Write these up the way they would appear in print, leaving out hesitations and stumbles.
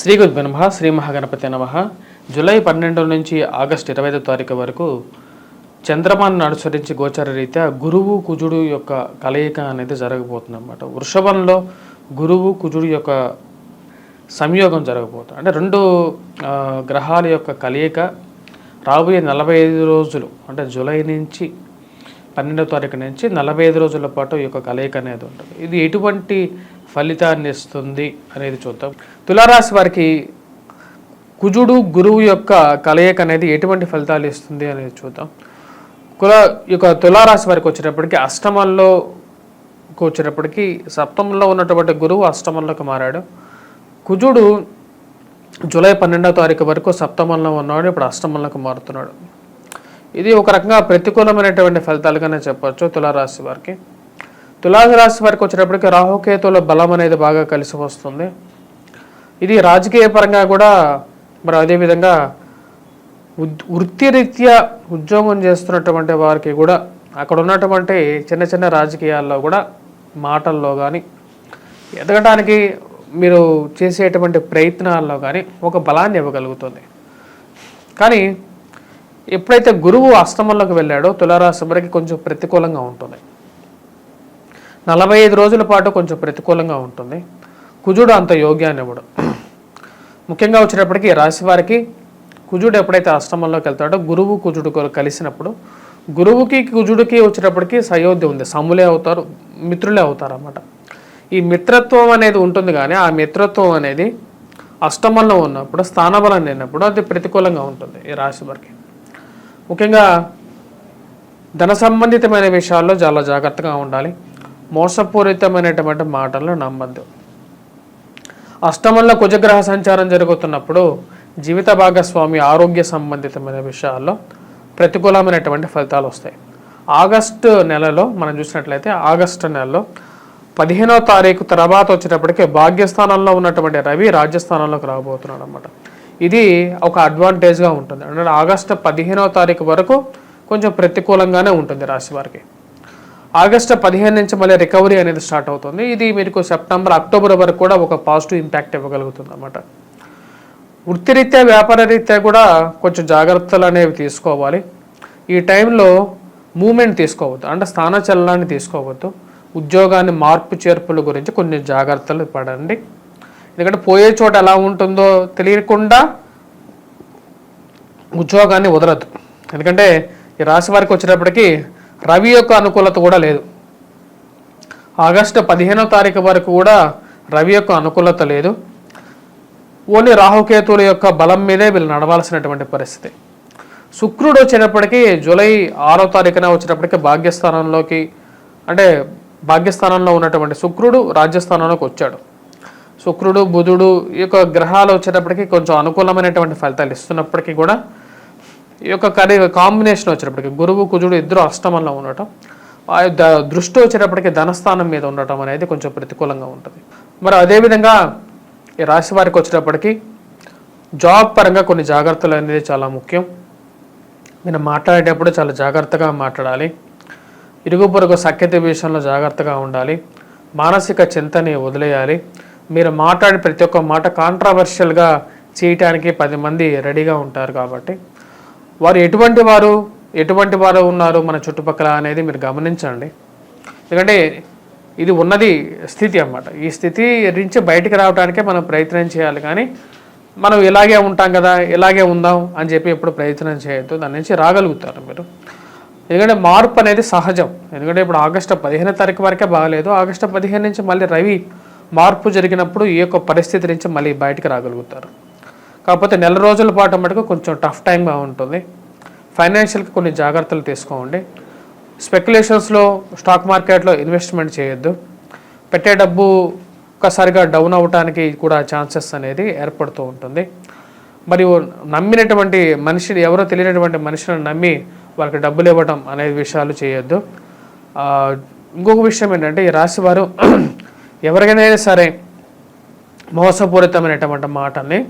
శ్రీ గురుభ్యో నమః. శ్రీ మహాగణపతి నమః. జూలై 12 నుంచి ఆగస్టు 25 తారీఖు వరకు చంద్రమాను అనుసరించి గోచార రీత్యా గురువు కుజుడు యొక్క కలయిక అనేది జరగబోతుంది అన్నమాట. వృషభంలో గురువు కుజుడు యొక్క సంయోగం జరగబోతుంది. అంటే రెండు గ్రహాల యొక్క కలయిక రాబోయే 45 రోజులు, అంటే జూలై నుంచి 12వ తారీఖు నుంచి 45 రోజుల పాటు ఈ యొక్క కలయిక అనేది ఉంటుంది. ఇది ఎటువంటి ఫలితాన్ని ఇస్తుంది అనేది చూద్దాం. తులారాశి వారికి కుజుడు గురువు యొక్క కలయిక అనేది ఎటువంటి ఫలితాలు ఇస్తుంది అనేది చూద్దాం. తులారాశి వారికి వచ్చేటప్పటికి అష్టమంలోకి వచ్చేటప్పటికి సప్తమంలో ఉన్నటువంటి గురువు అష్టమంలోకి మారాడు. కుజుడు జూలై 12వ తారీఖు వరకు సప్తమంలో ఉన్నాడు, ఇప్పుడు అష్టమంలోకి మారుతున్నాడు. ఇది ఒక రకంగా ప్రతికూలమైనటువంటి ఫలితాలుగానే చెప్పచ్చు తులారాశి వారికి. తులారాశి వారికి వచ్చేటప్పటికి రాహుకేతుల బలం అనేది బాగా కలిసి వస్తుంది. ఇది రాజకీయ పరంగా కూడా, మరి అదేవిధంగా వృత్తిరీత్యా ఉద్యోగం చేస్తున్నటువంటి వారికి కూడా అక్కడ ఉన్నటువంటి చిన్న చిన్న రాజకీయాల్లో కూడా మాటల్లో కానీ ఎదగడానికి మీరు చేసేటువంటి ప్రయత్నాల్లో కానీ ఒక బలాన్ని ఇవ్వగలుగుతుంది. కానీ ఎప్పుడైతే గురువు అష్టమంలోకి వెళ్ళాడో తులారాశి వారికి కొంచెం ప్రతికూలంగా ఉంటుంది. 45 రోజుల పాటు కొంచెం ప్రతికూలంగా ఉంటుంది. కుజుడు అంత యోగ్యాన్ని ఇవ్వడు. ముఖ్యంగా వచ్చేటప్పటికి రాశి వారికి కుజుడు ఎప్పుడైతే అష్టమంలోకి వెళ్తాడో గురువు కుజుడు కలిసినప్పుడు గురువుకి కుజుడికి వచ్చేటప్పటికి సయోధ్య ఉంది, సములే అవుతారు, మిత్రులే అవుతారు అన్నమాట. ఈ మిత్రత్వం అనేది ఉంటుంది, కానీ ఆ మిత్రత్వం అనేది అష్టమంలో ఉన్నప్పుడు, స్థానబలం లేనప్పుడు అది ప్రతికూలంగా ఉంటుంది ఈ రాశి వారికి. ముఖ్యంగా ధన సంబంధితమైన విషయాల్లో చాలా జాగ్రత్తగా ఉండాలి. మోసపూరితమైనటువంటి మాటలను నమ్మద్దు. అష్టమంలో కుజగ్రహ సంచారం జరుగుతున్నప్పుడు జీవిత భాగస్వామి ఆరోగ్య సంబంధితమైన విషయాల్లో ప్రతికూలమైనటువంటి ఫలితాలు వస్తాయి. ఆగస్టు నెలలో మనం చూసినట్లయితే ఆగస్టు నెలలో 15వ తారీఖు తర్వాత వచ్చేటప్పటికి భాగ్యస్థానంలో ఉన్నటువంటి రవి రాజ్యస్థానంలోకి రాబోతున్నాడు అన్నమాట. ఇది ఒక అడ్వాంటేజ్గా ఉంటుంది. అంటే ఆగస్టు 15వ తారీఖు వరకు కొంచెం ప్రతికూలంగానే ఉంటుంది రాశి వారికి. ఆగస్టు 15 నుంచి మళ్ళీ రికవరీ అనేది స్టార్ట్ అవుతుంది. ఇది మీకు సెప్టెంబర్, అక్టోబర్ వరకు కూడా ఒక పాజిటివ్ ఇంపాక్ట్ ఇవ్వగలుగుతుంది అన్నమాట. వృత్తిరీత్యా వ్యాపార రీత్యా కూడా కొంచెం జాగ్రత్తలు అనేవి తీసుకోవాలి. ఈ టైంలో మూమెంట్ తీసుకోవద్దు, అంటే స్థానచలనాన్ని తీసుకోవద్దు. ఉద్యోగాన్ని మార్పు చేర్పుల గురించి కొన్ని జాగ్రత్తలు పడండి. ఎందుకంటే పోయే చోట ఎలా ఉంటుందో తెలియకుండా ఉద్యోగాన్ని వదలద్దు. ఎందుకంటే ఈ రాశి వారికి వచ్చేటప్పటికి రవి యొక్క అనుకూలత కూడా లేదు. ఆగస్టు 15వ తారీఖు వరకు కూడా రవి యొక్క అనుకూలత లేదు. ఓన్లీ రాహుకేతువుల యొక్క బలం మీదే వీళ్ళు నడవాల్సినటువంటి పరిస్థితి. శుక్రుడు వచ్చేటప్పటికి జూలై 6వ తారీఖున వచ్చేటప్పటికి భాగ్యస్థానంలోకి, అంటే భాగ్యస్థానంలో ఉన్నటువంటి శుక్రుడు రాజ్యస్థానంలోకి వచ్చాడు. శుక్రుడు బుధుడు ఈ యొక్క గ్రహాలు వచ్చేటప్పటికి కొంచెం అనుకూలమైనటువంటి ఫలితాలు ఇస్తున్నప్పటికీ కూడా ఈ యొక్క కాంబినేషన్ వచ్చేటప్పటికి గురువు కుజుడు ఇద్దరు అష్టమంలో ఉండటం, ఆ దృష్టి వచ్చేటప్పటికి ధనస్థానం మీద ఉండటం అనేది కొంచెం ప్రతికూలంగా ఉంటుంది. మరి అదేవిధంగా ఈ రాశి వారికి వచ్చేటప్పటికి జాబ్ పరంగా కొన్ని జాగ్రత్తలు అనేది చాలా ముఖ్యం. మీరు మాట్లాడేటప్పుడు చాలా జాగ్రత్తగా మాట్లాడాలి. ఇరుగు పొరుగు సఖ్యత విషయంలో జాగ్రత్తగా ఉండాలి. మానసిక చింతని వదిలేయాలి. మీరు మాట్లాడే ప్రతి ఒక్క మాట కాంట్రవర్షియల్గా చేయటానికి 10 మంది రెడీగా ఉంటారు. కాబట్టి వారు ఎటువంటి వారు ఉన్నారు మన చుట్టుపక్కల అనేది మీరు గమనించండి. ఎందుకంటే ఇది ఉన్నది స్థితి అన్నమాట. ఈ స్థితి నుంచి బయటికి రావడానికే మనం ప్రయత్నం చేయాలి, కానీ మనం ఇలాగే ఉంటాం కదా, ఇలాగే ఉందాం అని చెప్పి ఎప్పుడు ప్రయత్నం చేయొద్దు. దాని నుంచి రాగలుగుతారు మీరు. ఎందుకంటే మార్పు అనేది సహజం. ఎందుకంటే ఇప్పుడు ఆగస్టు 15వ తారీఖు వరకే బాగలేదు. ఆగస్టు 15 నుంచి మళ్ళీ రవి మార్పు జరిగినప్పుడు ఈ యొక్క పరిస్థితి నుంచి మళ్ళీ బయటికి రాగలుగుతారు. కాకపోతే నెల రోజుల పాటు మటుకు కొంచెం టఫ్ టైంగా ఉంటుంది. ఫైనాన్షియల్కి కొన్ని జాగ్రత్తలు తీసుకోండి. స్పెక్యులేషన్స్లో, స్టాక్ మార్కెట్లో ఇన్వెస్ట్మెంట్ చేయొద్దు. పెట్టే డబ్బు ఒక్కసారిగా డౌన్ అవ్వడానికి కూడా ఛాన్సెస్ అనేది ఏర్పడుతూ ఉంటుంది. మరియు నమ్మినటువంటి మనిషిని, ఎవరో తెలియనటువంటి మనిషిని నమ్మి వాళ్ళకి డబ్బులు ఇవ్వడం అనే విషయాలు చేయొద్దు. ఇంకొక విషయం ఏంటంటే ఈ రాశి వారు ఎవరికైనా సరే మోసపూరితమైనటువంటి మాటల్ని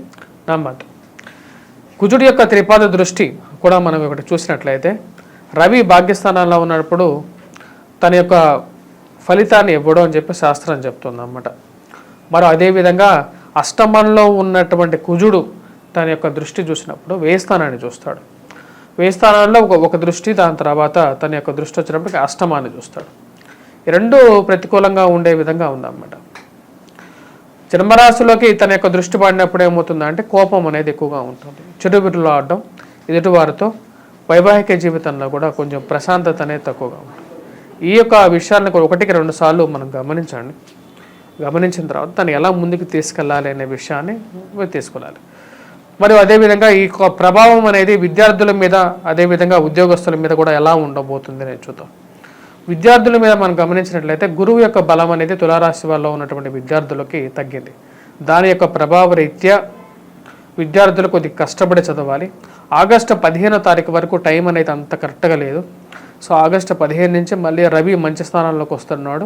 నమ్మద్దు. కుజుడి యొక్క త్రిపాద దృష్టి కూడా మనం ఒకటి చూసినట్లయితే రవి భాగ్యస్థానంలో ఉన్నప్పుడు తన యొక్క ఫలితాన్ని ఇవ్వడం అని చెప్పి శాస్త్రం చెప్తుంది అన్నమాట. మరి అదేవిధంగా అష్టమంలో ఉన్నటువంటి కుజుడు తన యొక్క దృష్టి చూసినప్పుడు వ్యయస్థానాన్ని చూస్తాడు. వ్యయస్థానంలో ఒక దృష్టి, దాని తర్వాత తన యొక్క దృష్టి వచ్చినప్పటికీ అష్టమాన్ని చూస్తాడు. ఈ రెండు ప్రతికూలంగా ఉండే విధంగా ఉందన్నమాట. జన్మరాశిలోకి తన యొక్క దృష్టి పడినప్పుడు ఏమవుతుందంటే కోపం అనేది ఎక్కువగా ఉంటుంది, చెడుబిడులు ఆడడం, ఎదుటివారితో వైవాహిక జీవితంలో కూడా కొంచెం ప్రశాంతత అనేది తక్కువగా ఉంటుంది. ఈ యొక్క విషయాలను ఒకటికి 2 సార్లు మనం గమనించండి. గమనించిన తర్వాత తను ఎలా ముందుకు తీసుకెళ్ళాలి అనే విషయాన్ని తీసుకెళ్ళాలి. మరియు అదేవిధంగా ఈ ప్రభావం అనేది విద్యార్థుల మీద, అదేవిధంగా ఉద్యోగస్తుల మీద కూడా ఎలా ఉండబోతుంది అనేది చూద్దాం. విద్యార్థుల మీద మనం గమనించినట్లయితే గురువు యొక్క బలం అనేది తులారాశి వాళ్ళలో ఉన్నటువంటి విద్యార్థులకి తగ్గింది. దాని యొక్క ప్రభావ రీత్యా విద్యార్థులు కొద్దిగా కష్టపడి చదవాలి. ఆగస్టు 15వ తారీఖు వరకు టైం అనేది అంత కరెక్ట్గా లేదు. సో ఆగస్టు 15 నుంచి మళ్ళీ రవి మంచి స్థానంలోకి వస్తున్నాడు.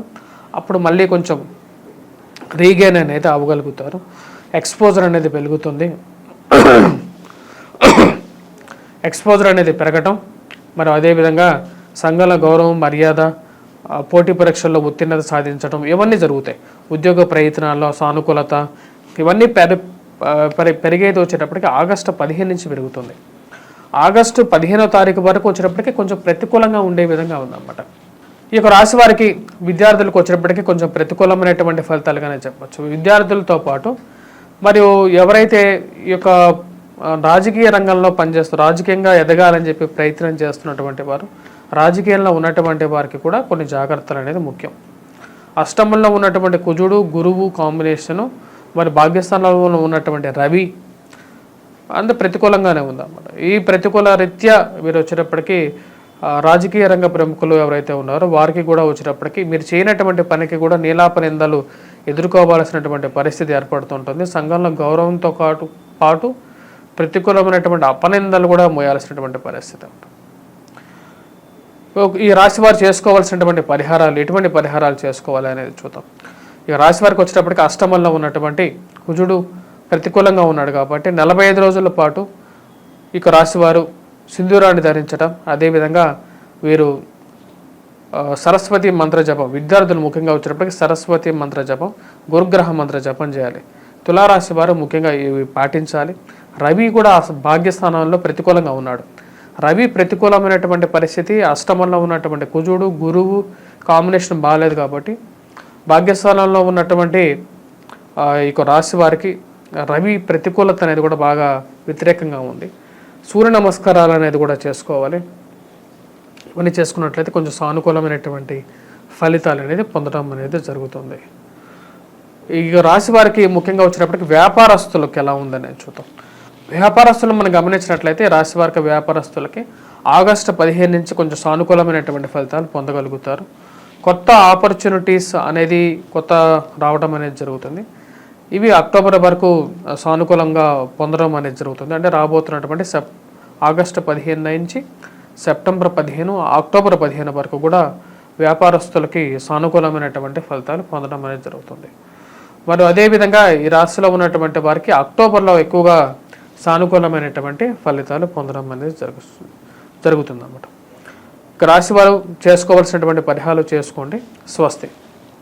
అప్పుడు మళ్ళీ కొంచెం రీగెయిన్ అనేది అవ్వగలుగుతారు. ఎక్స్పోజర్ అనేది పెరుగుతుంది. ఎక్స్పోజర్ అనేది పెరగటం, మరి అదేవిధంగా సంఘంలో గౌరవం, మర్యాద, పోటీ పరీక్షల్లో ఉత్తీర్ణత సాధించడం ఇవన్నీ జరుగుతాయి. ఉద్యోగ ప్రయత్నాల్లో సానుకూలత ఇవన్నీ పెరిగేది వచ్చేటప్పటికి ఆగస్టు 15 నుంచి పెరుగుతుంది. ఆగస్టు 15వ తారీఖు వరకు వచ్చేటప్పటికి కొంచెం ప్రతికూలంగా ఉండే విధంగా ఉందన్నమాట. ఈ యొక్క రాశి వారికి విద్యార్థులకు వచ్చేటప్పటికి కొంచెం ప్రతికూలమైనటువంటి ఫలితాలుగానే చెప్పచ్చు. విద్యార్థులతో పాటు మరియు ఎవరైతే ఈ యొక్క రాజకీయ రంగంలో పనిచేస్తూ రాజకీయంగా ఎదగాలని చెప్పి ప్రయత్నం చేస్తున్నటువంటి వారు, రాజకీయంలో ఉన్నటువంటి వారికి కూడా కొన్ని జాగ్రత్తలు అనేది ముఖ్యం. అష్టమంలో ఉన్నటువంటి కుజుడు గురువు కాంబినేషను, మరి భాగ్యస్థానంలో ఉన్నటువంటి రవి అంత ప్రతికూలంగానే ఉందన్నమాట. ఈ ప్రతికూల రీత్యా మీరు వచ్చేటప్పటికి రాజకీయ రంగ ప్రముఖులు ఎవరైతే ఉన్నారో వారికి కూడా వచ్చేటప్పటికి మీరు చేయనటువంటి పనికి కూడా నీలాప నిందలు ఎదుర్కోవాల్సినటువంటి పరిస్థితి ఏర్పడుతుంటుంది. సంఘంలో గౌరవంతో పాటు ప్రతికూలమైనటువంటి అపనిందలు కూడా మోయాల్సినటువంటి పరిస్థితి ఉంటుంది. ఈ రాశి వారు చేసుకోవాల్సినటువంటి పరిహారాలు, ఎటువంటి పరిహారాలు చేసుకోవాలి అనేది చూద్దాం. ఇక రాశి వారికి వచ్చేటప్పటికి అష్టమంలో ఉన్నటువంటి కుజుడు ప్రతికూలంగా ఉన్నాడు కాబట్టి 45 రోజుల పాటు ఇక రాశివారు సింధూరాన్ని ధరించడం, అదేవిధంగా వీరు సరస్వతి మంత్ర జపం, విద్యార్థులు ముఖ్యంగా వచ్చేటప్పటికి సరస్వతి మంత్ర జపం, గురుగ్రహ మంత్ర జపం చేయాలి. తులారాశి వారు ముఖ్యంగా ఇవి పాటించాలి. రవి కూడా భాగ్యస్థానంలో ప్రతికూలంగా ఉన్నాడు. రవి ప్రతికూలమైనటువంటి పరిస్థితి, అష్టమంలో ఉన్నటువంటి కుజుడు గురువు కాంబినేషన్ బాగాలేదు కాబట్టి భాగ్యస్థానంలో ఉన్నటువంటి ఇక రాశి వారికి రవి ప్రతికూలత అనేది కూడా బాగా వ్యతిరేకంగా ఉంది. సూర్య నమస్కారాలు అనేది కూడా చేసుకోవాలి. ఇవన్నీ చేసుకున్నట్లయితే కొంచెం సానుకూలమైనటువంటి ఫలితాలు అనేది పొందడం అనేది జరుగుతుంది. ఇక రాశి వారికి ముఖ్యంగా వచ్చినప్పటికీ వ్యాపారస్తులకు ఎలా ఉందనేది చూద్దాం. వ్యాపారస్తులు మనం గమనించినట్లయితే రాశి వారికి వ్యాపారస్తులకి ఆగస్టు 15 నుంచి కొంచెం సానుకూలమైనటువంటి ఫలితాలు పొందగలుగుతారు. కొత్త ఆపర్చునిటీస్ అనేది కొత్త రావడం అనేది జరుగుతుంది. ఇవి అక్టోబర్ వరకు సానుకూలంగా పొందడం అనేది జరుగుతుంది. అంటే రాబోతున్నటువంటి ఆగస్టు 15 నుంచి సెప్టెంబర్ 15, అక్టోబర్ 15 వరకు కూడా వ్యాపారస్తులకి సానుకూలమైనటువంటి ఫలితాలు పొందడం అనేది జరుగుతుంది. మరి అదేవిధంగా ఈ రాశిలో ఉన్నటువంటి వారికి అక్టోబర్లో ఎక్కువగా సానుకూలమైనటువంటి ఫలితాలు పొందడం అనేది జరుగుతుంది అన్నమాట. రాశి వారు చేసుకోవాల్సినటువంటి పరిహారాలు చేసుకోండి. స్వస్తి.